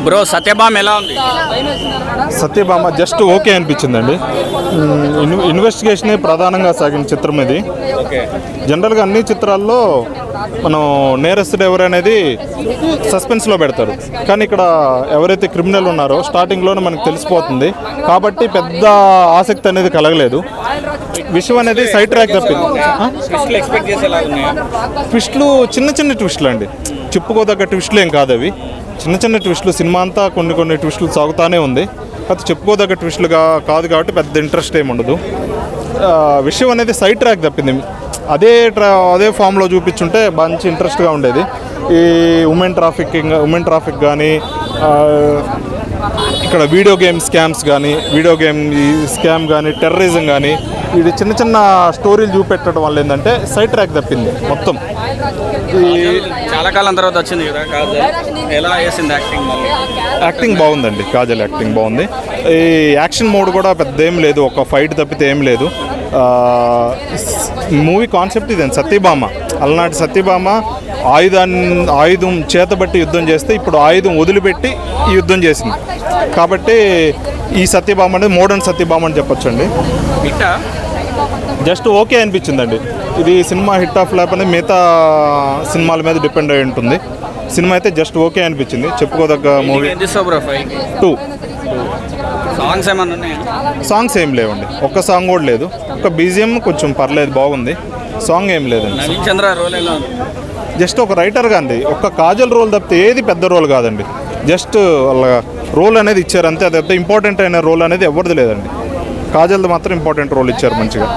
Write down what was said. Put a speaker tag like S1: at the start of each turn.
S1: Bro Satyabhama ఎలా ఉంది?
S2: Satyabhama just okay అనిపించిందండి. ఇన్వెస్టిగేషనే ప్రధానంగా సాగిన చిత్రం ఇది. జనరల్గా అన్ని చిత్రాల్లో మనం నేరస్తుడు ఎవరు అనేది సస్పెన్స్లో పెడతారు, కానీ ఇక్కడ ఎవరైతే క్రిమినల్ ఉన్నారో స్టార్టింగ్లోనే మనకు తెలిసిపోతుంది కాబట్టి పెద్ద ఆసక్తి అనేది కలగలేదు. విషయం అనేది సైడ్ ట్రాక్ తప్పింది. ట్విస్టులు చిన్న చిన్న ట్విస్టులు అండి, చెప్పుకోదగ్గ ట్విస్టులు ఏం కాదు అవి. చిన్న చిన్న ట్విస్టులు, సినిమా అంతా కొన్ని ట్విస్టులు సాగుతూనే ఉంది. అది చెప్పుకోదగ్గ ట్విస్టులుగా కాదు కాబట్టి పెద్ద ఇంట్రెస్ట్ ఏమి ఉండదు. విషయం అనేది సైడ్ ట్రాక్ తప్పింది. అదే ఫామ్లో చూపించుంటే మంచి ఇంట్రెస్ట్గా ఉండేది. ఈ ఉమెన్ ట్రాఫిక్ కానీ, ఇక్కడ వీడియో గేమ్ స్కామ్ కానీ, టెర్రరిజం కానీ, ఇది చిన్న చిన్న స్టోరీలు చూపెట్టడం వల్ల ఏంటంటే సైడ్ ట్రాక్ తప్పింది మొత్తం.
S1: చాలా కాలం తర్వాత వచ్చింది కదా కాజల్, ఎలా చేసింది
S2: యాక్టింగ్ బాగుందండి. కాజల్ యాక్టింగ్ బాగుంది. ఈ యాక్షన్ మోడ్ కూడా పెద్ద ఏం లేదు, ఒక ఫైట్ తప్పితే ఏం లేదు. మూవీ కాన్సెప్ట్ ఇదేంటి, సత్యభామ అలనాటి సత్యభామ ఆయుధం చేతబట్టి యుద్ధం చేస్తే ఇప్పుడు ఆయుధం వదిలిపెట్టి ఈ యుద్ధం చేసింది కాబట్టి ఈ సత్యభామ అనేది మోడర్న్ సత్యభామ అని చెప్పొచ్చండి. జస్ట్ ఓకే అనిపించిందండి. ఇది సినిమా హిట్ ఆఫ్ ఫ్లాప్ అనేది మిగతా సినిమాల మీద డిపెండ్ అయి ఉంటుంది. సినిమా అయితే జస్ట్ ఓకే అనిపించింది, చెప్పుకోదగ్గ మూవీ. 2 సాంగ్స్ ఏం లేవండి, ఒక్క సాంగ్ కూడా లేదు. ఒక బీజిఎం కొంచెం పర్లేదు, బాగుంది. సాంగ్ ఏం లేదండి. జస్ట్ ఒక రైటర్గా అండి, ఒక్క కాజల్ రోల్ తప్పితే ఏది పెద్ద రోల్ కాదండి. జస్ట్ వాళ్ళ రోల్ అనేది ఇచ్చారు అంతే. అది ఇంపార్టెంట్ అయిన రోల్ అనేది ఎవరిది లేదండి. కాజల్ది మాత్రం ఇంపార్టెంట్ రోల్ ఇచ్చారు మంచిగా.